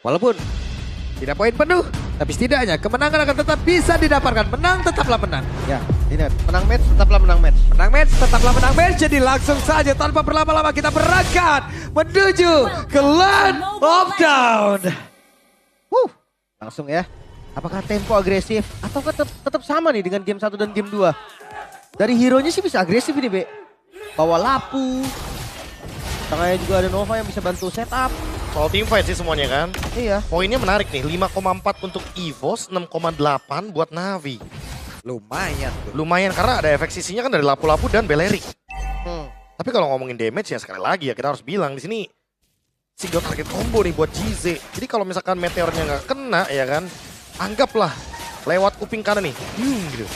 Walaupun tidak poin penuh, tapi setidaknya kemenangan akan tetap bisa didapatkan. Menang tetaplah menang. Ya, ingat, menang match tetaplah menang match. Menang match tetaplah menang match. Jadi langsung saja tanpa berlama-lama kita berangkat menuju ke Land of Down. Langsung ya. Apakah tempo agresif atau tetap sama nih dengan game 1 dan game 2? Dari hero-nya sih bisa agresif ini, Be. Bawa Lapu. Tengahnya juga ada Nova yang bisa bantu setup. Soal teamfight sih semuanya kan. Iya. Poinnya menarik nih, 5,4 untuk EVOS, 6,8 buat Navi. Lumayan tuh. Lumayan karena ada efek sisinya kan dari Lapu-Lapu dan Belerik. Hmm. Tapi kalau ngomongin damage ya sekali lagi ya kita harus bilang di sini single target combo nih buat GZ. Jadi kalau misalkan meteornya nggak kena ya kan, anggaplah lewat kuping kanan nih. Gitu.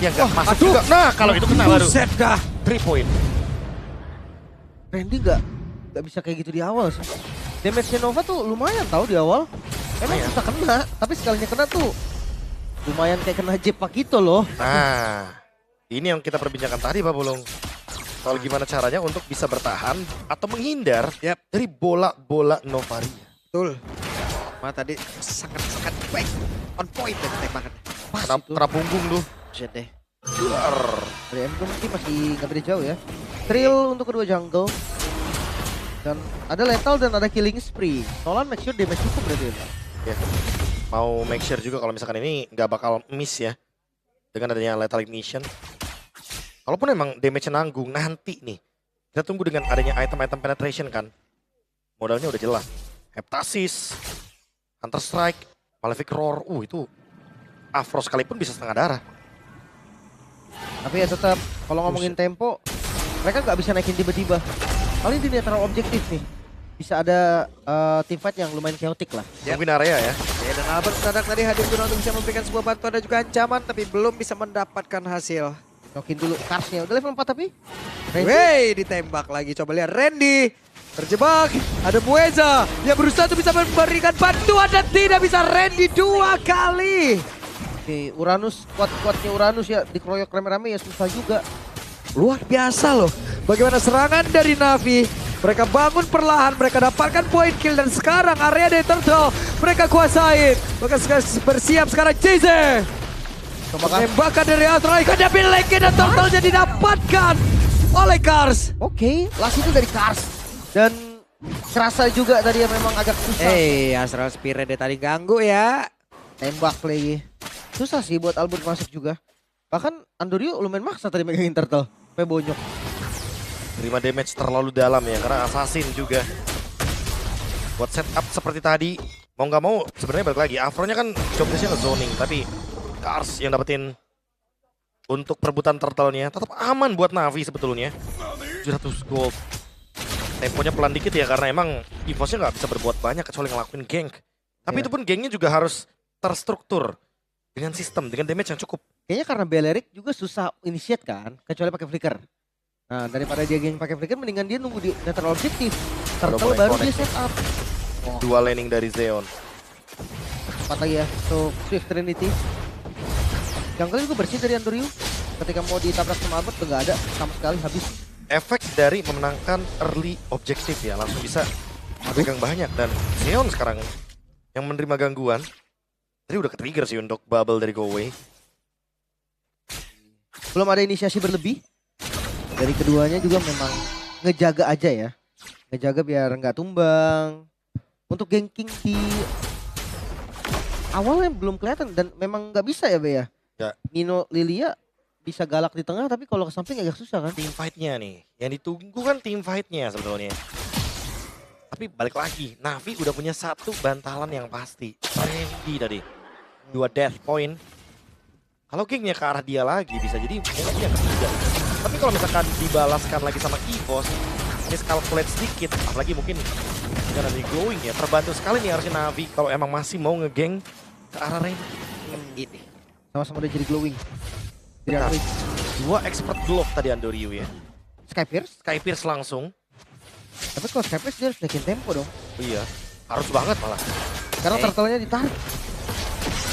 Ya nggak masuk juga. Nah kalau itu kena baru. Buset dah. 3 point. Randy nggak bisa kayak gitu di awal sih. Damage Nova tuh lumayan tahu di awal. Emang Lumayan. susah kena, tapi sekalinya kena tuh lumayan kayak kena jepak gitu loh. Nah, ini yang kita perbincangkan tadi Pak Bulung. Soal gimana caranya untuk bisa bertahan atau menghindar dari bola-bola Novaria. Betul. Mana tadi sangat-sangat baik. On point dan tembakan. Pas Kena, itu. kena punggung tuh. Buset deh. Duar. Dari M mungkin masih nggak beda jauh ya. Thrill untuk kedua jungle. Dan ada lethal dan ada killing spree. Nolan make sure damage cukup berarti ya. Ya. Mau make sure juga kalau misalkan ini nggak bakal miss ya. Dengan adanya lethal ignition. Kalaupun emang damage nanggung nanti nih. Kita tunggu dengan adanya item-item penetration kan. Modalnya udah jelas. Heptasis, Hunter Strike, Malefic Roar. Itu Afro sekalipun bisa setengah darah. Tapi ya tetap kalau ngomongin tempo, mereka nggak bisa naikin tiba-tiba. Paling di netral objektif nih. Bisa ada teamfight yang lumayan chaotic lah. Tungguin area ya. Ya, dan Albert mendadak tadi hadir guna untuk bisa memberikan sebuah bantuan dan juga ancaman, tapi belum bisa mendapatkan hasil. Nokin dulu Karsnya. Udah level 4 tapi. Randy. Wey, ditembak lagi. Coba lihat Randy. Terjebak. Ada Mueza yang berusaha untuk bisa memberikan bantuan dan tidak bisa. Randy 2 kali. Oke, Uranus, kuat-kuatnya Uranus ya dikeroyok rame-rame ya susah juga. Luar biasa loh. Bagaimana serangan dari Navi. Mereka bangun perlahan, mereka dapatkan poin kill dan sekarang area dari Turtle mereka kuasain. Mereka bersiap sekarang JZ. Tembakan dari Astral Icon tapi Legend dan Turtle-nya didapatkan oleh Kars. Oke, last itu dari Kars. Dan kerasa juga tadi ya memang agak susah. Astral Spirit dia tadi ganggu ya. Tembak lagi. Susah sih buat Albert masuk juga. Bahkan Andorio lumayan maksa tadi megangin Turtle. Sampai bonyok. Terima damage terlalu dalam ya karena assassin juga. Buat setup seperti tadi, mau nggak mau sebenarnya balik lagi. Afronya kan jobdesknya zoning, tapi Kars yang dapetin untuk perebutan turtle-nya tetap aman buat Navi sebetulnya. 700 gold. Temponya pelan dikit ya karena emang EVOS-nya nggak bisa berbuat banyak kecuali ngelakuin gank. Tapi Iya. itu pun gangnya juga harus terstruktur dengan sistem, dengan damage yang cukup. Kayaknya karena Belerik juga susah initiate kan. Kecuali pakai flicker. Nah daripada dia geng pakai flicker mendingan dia nunggu di netral objektif. Turtle mulai baru connect dia set up. Dua laning dari Zeon. Cepat lagi ya. So Swift Trinity. Jungle juga bersih dari Andorio. Ketika mau ditabrak sama Albert nggak ada sama sekali habis. Efek dari memenangkan early objektif ya langsung bisa pegang banyak dan Zeon sekarang yang menerima gangguan tadi udah ke-trigger sih untuk bubble dari Go Away. Belum ada inisiasi berlebih. Dari keduanya juga memang ngejaga aja ya. Ngejaga biar nggak tumbang. Untuk ganking di awalnya belum kelihatan dan memang nggak bisa ya Be ya. Ya. Nino Lilia bisa galak di tengah tapi kalau ke samping agak susah kan. Team fight-nya nih, yang ditunggu kan team fight-nya sebetulnya. Tapi balik lagi, Navi udah punya satu bantalan yang pasti. Randy tadi, 2 death point. Kalau gengnya ke arah dia lagi bisa jadi mungkin yang ketiga. Tapi kalau misalkan dibalaskan lagi sama EVOS, miscalculate sedikit, apalagi mungkin dengan ada glowing ya, terbantu sekali nih harusnya Navi kalau emang masih mau ngegeng ke arah Randy. Ini. Sama-sama udah jadi glowing. Benar. 2 expert glove tadi Andorio ya. Skypierce. Skypierce langsung. Tapi kalau Skypierce dia harus naikin tempo dong. Iya, harus banget malah. Karena turtle-nya ditarik.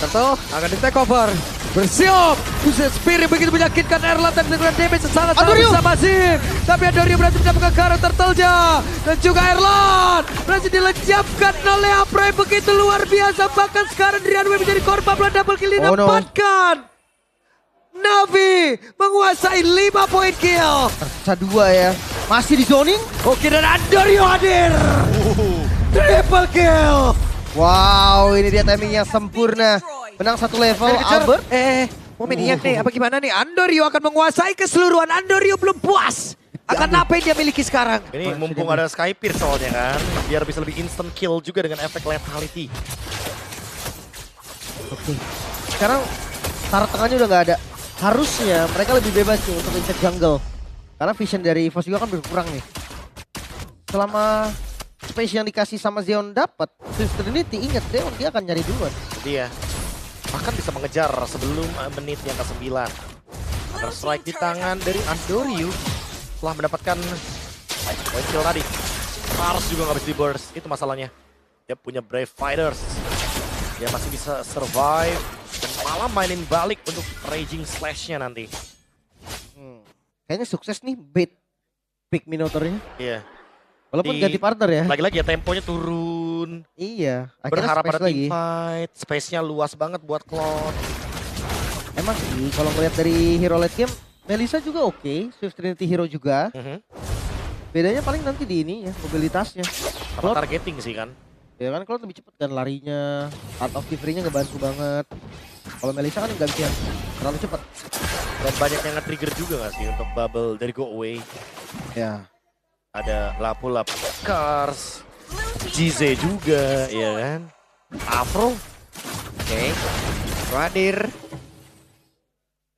Turtle akan di take over. Bersiap. Buset, Spirit begitu menyakitkan Erlan dan dengan damage sangat Andorio. besar masif. Tapi Andorio berhasil mendapatkan karakter turtle-nya. Dan juga Erlan berhasil dilenyapkan oleh Apre begitu luar biasa. Bahkan sekarang Drianway menjadi korban bola double kill Oh, no. didapatkan. Navi menguasai 5 poin kill. Tersisa 2 ya. Masih di zoning. Oke, dan Andorio hadir. Triple kill. Wow, ini dia timing yang sempurna. Menang 1 level, Albert. Momen Iyak nih, apa gimana nih? Andorio akan menguasai keseluruhan. Andorio belum puas akan apa yang dia miliki sekarang. Ini mumpung ada Skypierce soalnya kan, biar bisa lebih instant kill juga dengan efek lethality. Oke. Sekarang taruh tengahnya udah nggak ada. Harusnya mereka lebih bebas nih untuk injek jungle. Karena vision dari EVOS juga kan berkurang nih. Selama space yang dikasih sama Zeon dapat, Swift Trinity ingat Zeon dia akan nyari duluan. Dia bahkan bisa mengejar sebelum menit yang ke-9. Counter strike di tangan dari Andorio setelah mendapatkan point kill tadi. Harus juga nggak bisa di burst, itu masalahnya. Dia punya Brave Fighters. Dia masih bisa survive dan malah mainin balik untuk Raging Slash-nya nanti. Kayaknya sukses nih bait pick Minotaur-nya. Iya. Walaupun ganti partner ya. Lagi-lagi ya temponya turun. Iya. Berharap space ada team fight. Space-nya luas banget buat Cloud. Emang sih kalau ngeliat dari hero late game, Melissa juga oke, Swift Trinity hero juga. Bedanya paling nanti di ini ya, mobilitasnya. Sama Cloud, targeting sih kan. ya kan Cloud lebih cepet kan larinya, art of delivery-nya ngebantu banget. Kalau Melissa kan nggak bisa terlalu cepet. Dan banyak yang nge-trigger juga gak sih untuk bubble dari go away. Ya. Ada Lapu-Lap Cars, Jize juga, ya kan. Afro. Oke, hadir.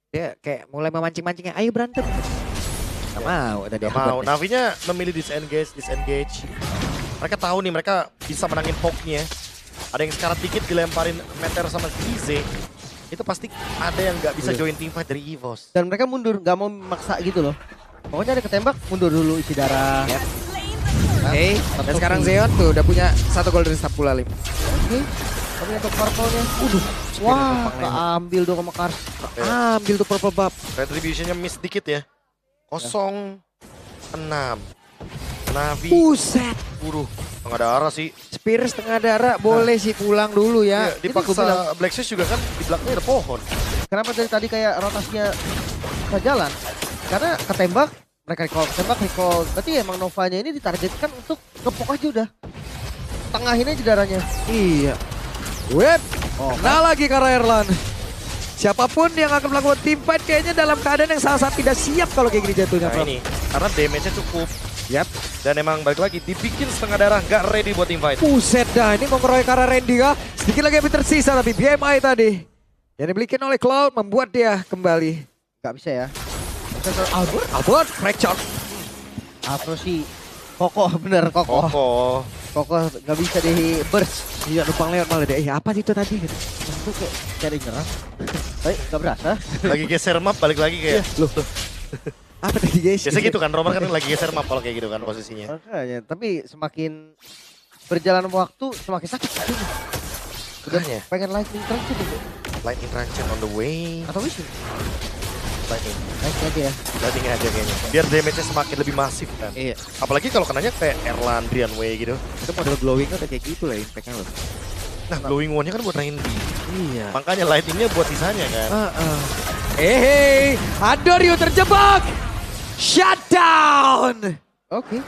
Dia kayak mulai memancing-mancingnya, ayo berantem. Gak mau tadi. Gak mau. Navinya memilih disengage. Mereka tahu nih mereka bisa menangin poke-nya. Ada yang secara dikit dilemparin meter sama Jize. Itu pasti ada yang gak bisa join teamfight dari EVOS. Dan mereka mundur, nggak mau maksa gitu loh. Pokoknya ada ketembak, mundur dulu isi darah. Yep. Oke, dan sekarang Zeon tuh udah punya 1 gol dari Sapula Lim. Oke. Tapi untuk purple-nya, wah, keambil dong sama Kars. Ambil tuh purple buff. Retribution-nya miss dikit ya. 0-6. Navi. Buset. Nggak ada arah sih. Spear setengah darah boleh sih pulang dulu ya. Iya, dipaksa Black Swiss juga kan di belakangnya ada pohon. Kenapa dari tadi kayak rotasinya nggak jalan? Karena ketembak, mereka recall. Berarti emang Novanya ini ditargetkan untuk ngepok aja udah. Tengahin aja darahnya. Iya. Web. Kena lagi karena Erlan. Siapapun yang akan melakukan team fight kayaknya dalam keadaan yang sangat tidak siap kalau kayak gini jatuhnya. Nah ini, karena damage-nya cukup. Yap. Dan emang balik lagi, dibikin setengah darah, nggak ready buat team fight. Buset dah, ini mengeroyok karena Randy kah? Sedikit lagi yang tersisa tapi BMI tadi. Yang dimiliki oleh Cloud membuat dia kembali. Nggak bisa ya. Albert, fracture. Afro sih kokoh, bener kokoh. Kokoh nggak bisa di burst. Iya, numpang lewat malah deh. Apa sih itu tadi? Itu kayak cari nyerang. Tapi nggak berasa. Lagi geser map, balik lagi kayak. Loh. Apa tadi guys? Biasa gitu kan, Roman kan lagi geser map kalau kayak gitu kan posisinya. Makanya, tapi semakin berjalan waktu semakin sakit. Udah Makanya. pengen lightning transit itu. Lightning Ranchet on the way. Atau wish? Lightning. Lightning aja ya. Lightning aja kayaknya. Biar damage-nya semakin lebih masif kan. Iya. Apalagi kalau kenanya kayak Erlan, Drianway gitu. Itu model glowing udah kayak gitu lah impact-nya loh. Nah, glowing one-nya kan buat Randy. Iya. Makanya lightning-nya buat sisanya kan. Hei, Andorio terjebak. Shutdown. Oke.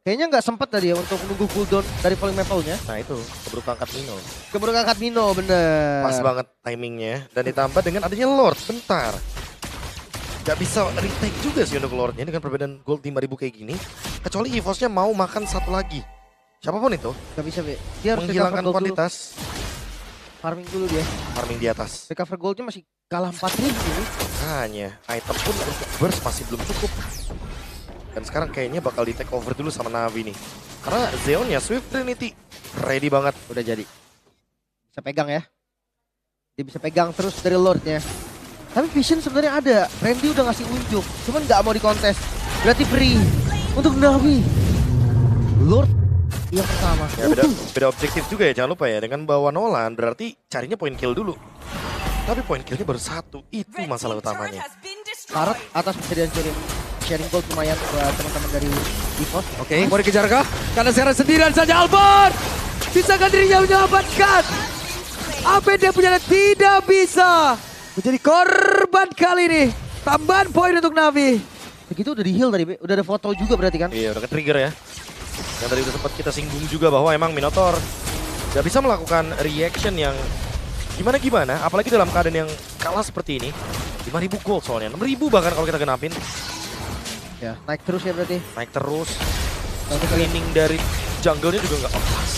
Kayaknya nggak sempat tadi ya untuk menunggu cooldown dari falling maple-nya. Nah itu, keburu angkat Mino. Keburu angkat Mino, bener. Pas banget timingnya. Dan ditambah dengan adanya Lord, bentar. Gak bisa retake juga sih untuk Lordnya dengan perbedaan gold 5.000 kayak gini. Kecuali EVOS-nya mau makan satu lagi. Siapapun itu, Gak bisa, Be. Dia harus menghilangkan recover gold kuantitas. dulu. Farming dulu dia. Farming di atas. Recover goldnya masih kalah 4.000 ini. Hanya item pun untuk burst masih belum cukup. Dan sekarang kayaknya bakal di take over dulu sama Navi nih. Karena Zeonnya Swift Trinity ready banget. Udah jadi. Bisa pegang ya. Dia bisa pegang terus dari Lordnya. Tapi vision sebenarnya ada. Randy udah ngasih unjuk. Cuman nggak mau dikontes. Berarti free untuk Navi. Lord yang pertama. Ya beda objektif juga ya, jangan lupa ya. Dengan bawa Nolan berarti carinya point kill dulu. Tapi poin killnya baru 1, itu masalah utamanya. Karet atas bisa dihancurin. Sharing gold lumayan buat teman-teman dari EVOS. Oke, mau dikejar kah? Karena sekarang sendirian saja Albert. Bisakah dirinya menyelamatkan? Apa yang dia punya dan tidak bisa. Menjadi korban kali ini. Tambahan poin untuk Navi. Begitu udah di heal tadi, Be. Udah ada foto juga berarti kan? Iya, udah ke-trigger ya. Yang tadi udah sempat kita singgung juga bahwa emang Minotaur gak bisa melakukan reaction yang gimana-gimana. Apalagi dalam keadaan yang kalah seperti ini. 5.000 gold soalnya, 6.000 bahkan kalau kita genapin. Ya, naik terus ya berarti. Naik terus. Screening dari jungle-nya juga nggak pas.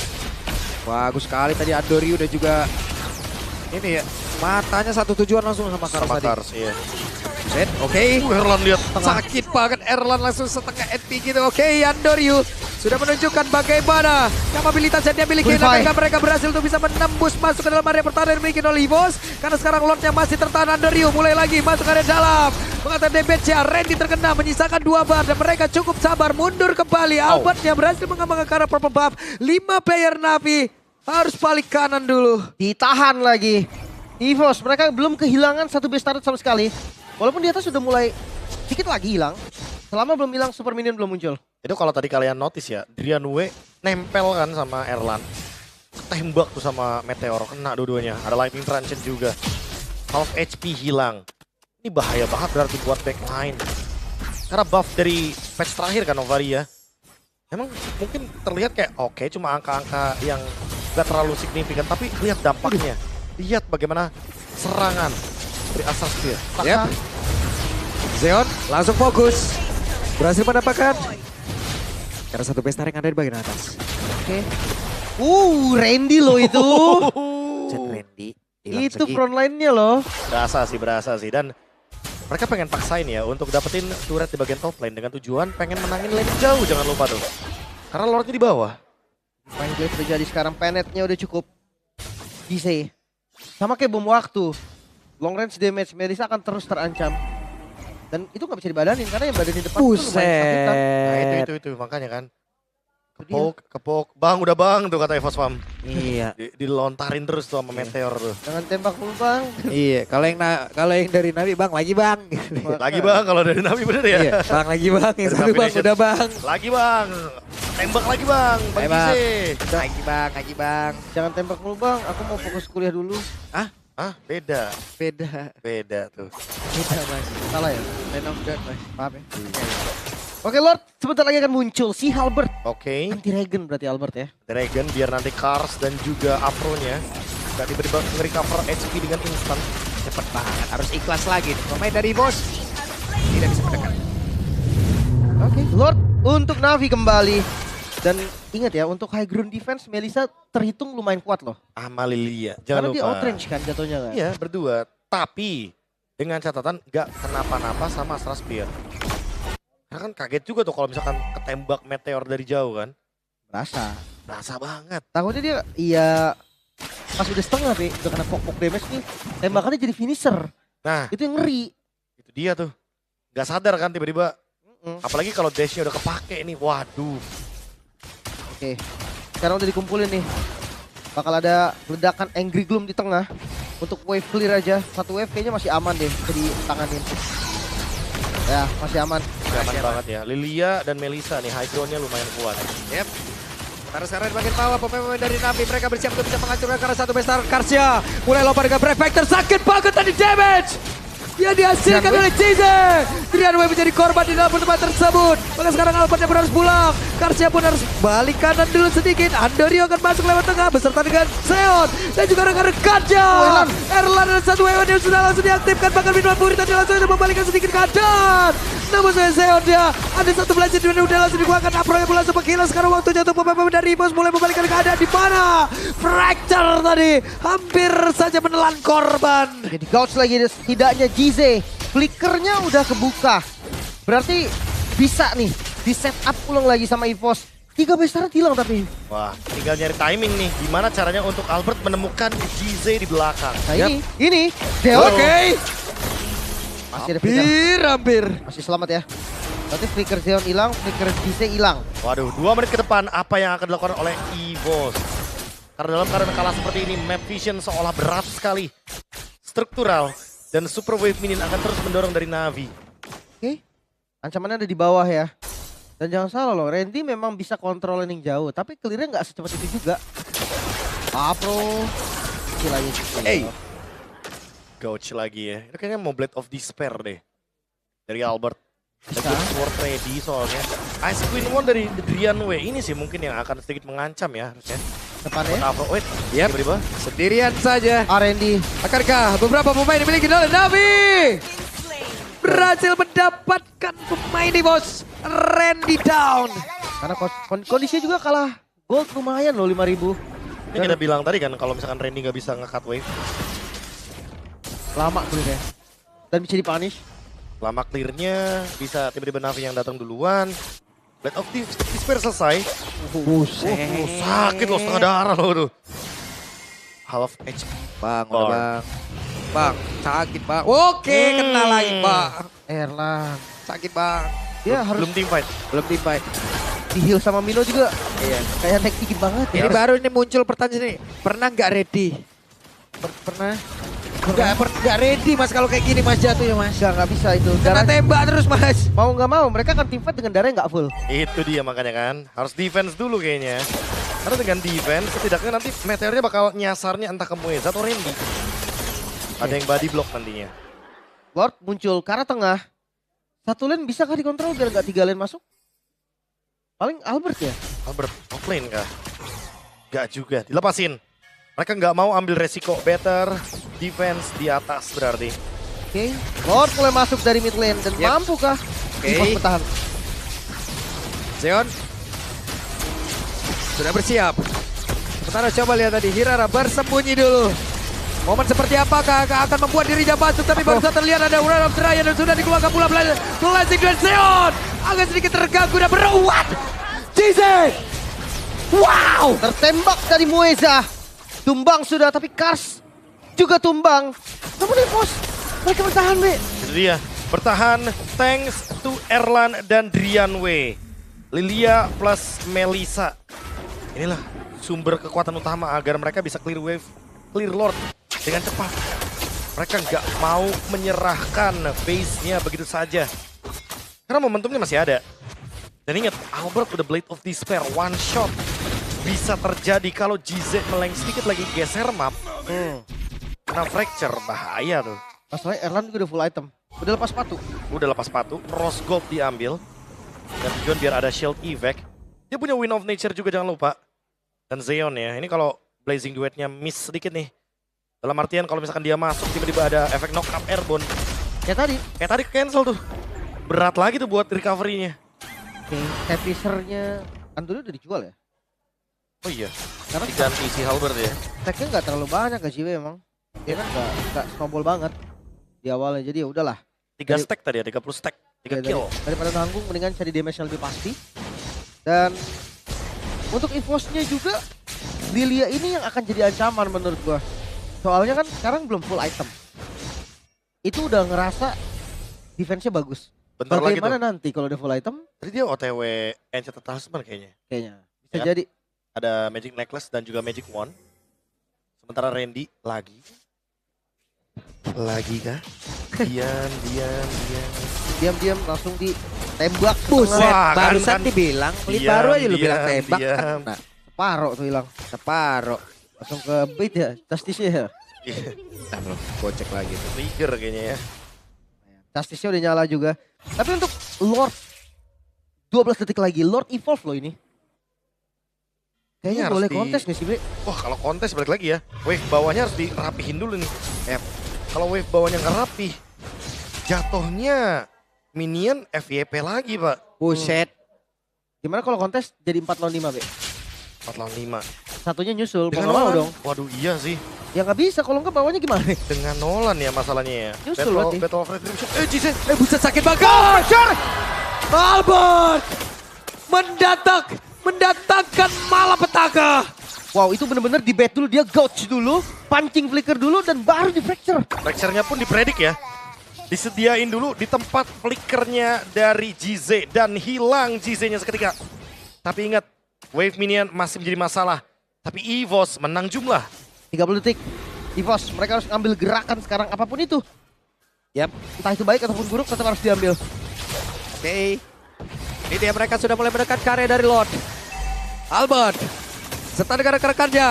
Bagus sekali tadi Andori udah juga ini ya. Matanya satu tujuan langsung sama Kars tadi. Kars, iya. Set, oke. Erlan lihat. Sakit banget Erlan langsung setengah HP gitu. Oke, Andoriu sudah menunjukkan bagaimana kapabilitas yang dia miliki. Apakah mereka berhasil untuk bisa menembus masuk ke dalam area pertahanan yang dimiliki oleh EVOS. Karena sekarang Lordnya masih tertahan. Andoriu mulai lagi masuk ke area dalam. Mengatakan DBC, Randy terkena menyisakan 2 bar. Dan mereka cukup sabar mundur kembali. Albertnya berhasil mengamankan ke arah purple buff. 5 player Navi harus balik kanan dulu. Ditahan lagi. EVOS, mereka belum kehilangan satu base turret sama sekali. Walaupun di atas sudah mulai sedikit lagi hilang. Selama belum hilang super minion belum muncul. Itu kalau tadi kalian notice ya, Drianwe nempel kan sama Erlan. Ketembak tuh sama Meteor, kena dua-duanya. Ada Lightning Transient juga. Half HP hilang. Ini bahaya banget berarti buat backline. Karena buff dari patch terakhir kan Novaria. Emang mungkin terlihat kayak oke, cuma angka-angka yang gak terlalu signifikan. Tapi lihat dampaknya. Lihat bagaimana serangan dari Asas Spear. Yep. Zeon langsung fokus. Berhasil mendapatkan. Karena satu base tarik ada di bagian atas. Oke. Randy loh itu. Jet Randy. Itu front line-nya loh. Berasa sih. Dan mereka pengen paksain ya untuk dapetin turret di bagian top lane. Dengan tujuan pengen menangin lane jauh, jangan lupa tuh. Karena Lordnya di bawah. Main Blade terjadi sekarang, penetnya udah cukup. DC. Sama kayak bom waktu. Long range damage Melissa akan terus terancam. Dan itu nggak bisa dibadanin karena yang badan di depan itu lumayan sakitan. Nah itu makanya kan. Kepok. Bang udah bang tuh kata EVOS Fam. Iya. Dilontarin terus tuh sama Meteor tuh. Jangan tembak dulu bang. Iya, kalau yang dari Navi bang lagi bang. Lagi bang kalau dari Navi bener ya. Iya, bang lagi bang, yang satu bang udah bang. Lagi bang, tembak lagi bang, Bang Gise. Lagi bang. Jangan tembak dulu bang, aku mau fokus kuliah dulu. Beda tuh. Beda mas. Salah ya? Land of God mas. Maaf ya. Oke Lord, sebentar lagi akan muncul si Halbert. Oke. Anti-regen berarti Albert ya. Dragon biar nanti Kars dan juga Afro-nya gak tiba-tiba nge-recover HP dengan instan. Cepet banget, harus ikhlas lagi. Pemain dari bos tidak bisa mendekat. Oke, Lord untuk Navi kembali. Dan ingat ya, untuk high ground defense Melissa terhitung lumayan kuat loh. Sama Lilia, Karena jangan lupa. dia outrange kan jatuhnya kan. Iya, berdua. Tapi dengan catatan gak kenapa-napa sama Astra Spear. Karena kan kaget juga tuh kalau misalkan ketembak Meteor dari jauh kan. Berasa banget. Takutnya dia, iya pas udah setengah Be, udah kena pok-pok damage nih. Tembakannya jadi finisher. Nah, Itu yang ngeri. itu dia tuh. Gak sadar kan tiba-tiba. Apalagi kalau dashnya udah kepake nih, waduh. Oke, sekarang udah dikumpulin nih. Bakal ada ledakan Angry Gloom di tengah. Untuk wave clear aja. Satu wave kayaknya masih aman deh, bisa ditanganin. Ya, masih aman. Aman banget ya. Lilia dan Melissa nih, high ground-nya lumayan kuat. Yep. Karena sekarang di bagian bawah pemain dari Navi mereka bersiap untuk bisa menghancurkan karena satu besar Karsia. Mulai lompat dengan Brave Vector, sakit banget tadi damage. Yang dihasilkan oleh Cize. Drianwe menjadi korban di dalam pertempuran tersebut. Maka sekarang Albertnya pun harus pulang. Karsia pun harus balik kanan dulu sedikit. Andorio akan masuk lewat tengah beserta dengan Seon. Dan juga rekan-rekannya. Erlan dan satu Ewan yang sudah langsung diaktifkan. Bahkan minuman Puri tadi langsung membalikkan sedikit keadaan. Namun Seon dia ada satu belajar di udah langsung dikeluarkan. Apro yang pun langsung menghilang. Sekarang waktunya untuk pemain dari EVOS mulai membalikkan keadaan di mana. Fracture tadi hampir saja menelan korban. Jadi gouge lagi setidaknya Gize. Flickernya udah kebuka. Berarti bisa nih di setup ulang lagi sama EVOS. 3 besar hilang tapi. Wah, tinggal nyari timing nih. Gimana caranya untuk Albert menemukan Gize di belakang. Nah ini. Deon. Oke. Masih ada flicker. Hampir. Masih selamat ya. Berarti flicker Zeon hilang, flicker Gize hilang. Waduh, 2 menit ke depan apa yang akan dilakukan oleh EVOS? Karena dalam keadaan kalah seperti ini, map vision seolah berat sekali. struktural. Dan super wave minion akan terus mendorong dari Navi. Oke. Ancamannya ada di bawah ya. Dan jangan salah loh, Randy memang bisa kontrol landing jauh. Tapi clear-nya nggak secepat itu juga. Pro. Kecil aja gitu. Gouch lagi ya. Itu kayaknya mau Blade of Despair deh. Dari Albert. Bisa. Sword ready soalnya. Ice Queen One dari Drian Wei. Ini sih mungkin yang akan sedikit mengancam ya harusnya. Depannya. Afro, wait. Yep. Tiba-tiba. Sendirian saja. Randy. Akankah beberapa pemain dimiliki oleh Navi? Berhasil mendapatkan pemain di bos. Randy down. Karena kondisinya juga kalah. Gold lumayan loh 5.000. Ini kita bilang tadi kan kalau misalkan Randy nggak bisa nge-cut wave. Lama clear-nya. Dan bisa dipunish. Lama clearnya bisa tiba-tiba Navi yang datang duluan. Blade of Despair selesai. Buset. Sakit loh, setengah darah loh tuh. Half HP. Bang, Lord. bang. Bang, sakit bang. Oke, kena lagi bang. Erlang. Sakit bang. Dia harus Belum team fight. Belum di-fight. di heal sama Milo juga. Iya. Kayak naik dikit banget ya. Ini baru ini muncul pertanyaan ini. Pernah nggak ready? Pernah. Nggak ready mas kalau kayak gini mas jatuh ya mas. Nggak bisa itu. Kena Darah, tembak terus mas. mau nggak mau mereka akan team fight dengan darah yang nggak full. Itu dia makanya kan. Harus defense dulu kayaknya. Karena dengan defense setidaknya nanti meteornya bakal nyasarnya entah ke Mueza atau Randy. Ada yang body block nantinya. Lord muncul ke arah tengah. Satu lane bisa kah dikontrol biar nggak 3 lane masuk? Paling Albert ya. Albert offlane kah? Gak juga, dilepasin. Mereka nggak mau ambil resiko. Better defense di atas berarti. Oke. Lord mulai masuk dari mid lane dan Yep. mampukah Evos bertahan? Zeon sudah bersiap. Sementara coba lihat tadi Hirara bersembunyi dulu. Momen seperti apakah akan membuat dirinya masuk, tapi baru saja terlihat ada Wrath of Ryan dan sudah dikeluarkan pula Blessing dan Zeon. Agak sedikit terganggu dan beruat. JZ. Wow. Tertembak dari Mueza. Tumbang sudah tapi Kars juga tumbang. Namun Evos mereka bertahan Be. Itu dia, bertahan thanks to Erlan dan Drian Wei. Lilia plus Melissa. Inilah sumber kekuatan utama agar mereka bisa clear wave, clear Lord dengan cepat. Mereka nggak mau menyerahkan base-nya begitu saja. Karena momentumnya masih ada. Dan ingat, Albert udah Blade of Despair, one shot. Bisa terjadi kalau GZ meleng sedikit lagi geser map. Kena fracture, bahaya tuh. Masalahnya Erlan juga udah full item. Udah lepas sepatu. Udah lepas sepatu, Rose Gold diambil. Dan tujuan biar ada shield evac. Dia punya Wind of Nature juga jangan lupa. Dan Zeon ya, ini kalau Blazing Duetnya miss sedikit nih. Dalam artian kalau misalkan dia masuk tiba-tiba ada efek knock up airborne. Kayak tadi cancel tuh. Berat lagi tuh buat recovery-nya. Oke, Tepisernya Anduri udah dijual ya? Oh iya, Karena diganti si Halbert ya. stacknya nggak terlalu banyak ke JW emang. Dia kan nggak snowball banget di awalnya, jadi ya udahlah. 3 stack tadi ya, 30 stack, 3 kill. Daripada nanggung mendingan cari damage yang lebih pasti. Dan untuk Evosnya juga Lilia ini yang akan jadi ancaman menurut gua. Soalnya kan sekarang belum full item. Itu udah ngerasa defense-nya bagus. Bentar lagi Bagaimana tuh. nanti kalau udah full item? Tadi dia OTW Enchanted Talisman kayaknya. Kayaknya bisa Ya. jadi. Ada Magic Necklace dan juga Magic Wand. Sementara Randy lagi. Lagi kah? Diam. Diam-diam langsung ditembak. Buset, Wah, kan- barusan kan. dibilang, Diam, baru aja lu bilang diam, tembak diam. kan. Nah, Separoh tuh hilang. separoh. Langsung ke bait ya, Justice-nya ya. Nah, loh, gocek lagi. Trigger kayaknya ya. Justice-nya udah nyala juga. Tapi untuk Lord 12 detik lagi, Lord evolve loh ini. Kayaknya Harus boleh di- kontes gak sih, Bre? Wah kalau kontes balik lagi ya. Wave bawahnya harus dirapihin dulu nih. Kalau wave bawahnya nggak rapi, jatuhnya minion FYP lagi pak. Buset. Gimana kalau kontes jadi 4 lawan 5, Bre? 4 lawan 5. Satunya nyusul, Dengan mau Nolan. dong. Waduh iya sih. Ya nggak bisa, kalau nggak bawahnya gimana? Dengan Nolan ya masalahnya ya. Nyusul berarti. Battle of Retribution. Jizen. Buset sakit banget. Albert. Mendatangkan malapetaka. Wow, itu bener-bener di bait dulu, dia gouge dulu, punching flicker dulu, dan baru di fracture. Fracture-nya pun dipredik ya. Disediain dulu di tempat flickernya dari GZ dan hilang GZ-nya seketika. Tapi ingat, wave minion masih menjadi masalah. Tapi Evos menang jumlah. 30 detik. EVOS, mereka harus ngambil gerakan sekarang apapun itu. Yap. Entah itu baik ataupun buruk tetap harus diambil. Oke. Ini dia mereka sudah mulai mendekat ke area dari Lord. Albert. Serta dengan rekan-rekannya.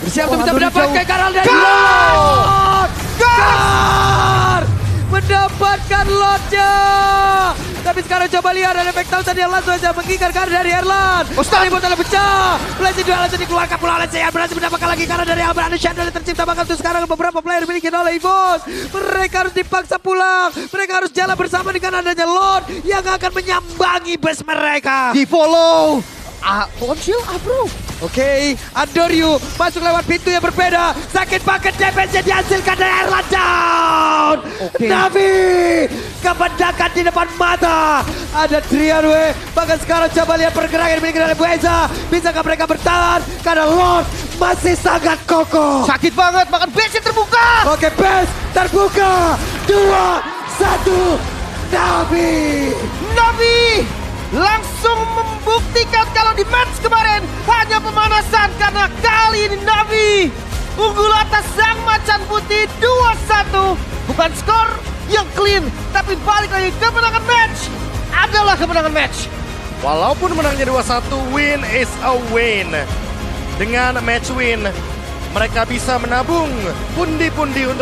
Bersiap untuk bisa mendapatkan Karl dari Lord. Gar! Mendapatkan Lordnya. Tapi sekarang coba lihat ada efek Thousand yang langsung saja mengikat Karl dari Erlan. Sekali botolnya pecah. Blazing Duel langsung dikeluarkan pula oleh Seiya. Berhasil mendapatkan lagi Karl dari Albert. Ada shadow yang tercipta bahkan untuk sekarang beberapa player dimiliki oleh EVOS. Mereka harus dipaksa pulang. Mereka harus jalan bersama dengan adanya Lord yang akan menyambangi base mereka. Di follow. Ponchill bro. Oke, Andoryu masuk lewat pintu yang berbeda. Sakit banget damage yang dihasilkan dari Erlan down. Navi kebedakan di depan mata. Ada Trianwe. Bahkan sekarang coba lihat pergerakan yang dimiliki oleh Bueza. Bisakah mereka bertahan? Karena Lord masih sangat kokoh. Sakit banget, bahkan base terbuka. Oke, base terbuka. 2-1 Navi. Navi langsung membuktikan kalau di match kemarin hanya pemanasan, karena kali ini Navi unggul atas Sang Macan Putih 2-1. Bukan skor yang clean, tapi balik lagi kemenangan match adalah kemenangan match. Walaupun menangnya 2-1, win is a win. Dengan match win, mereka bisa menabung pundi-pundi untuk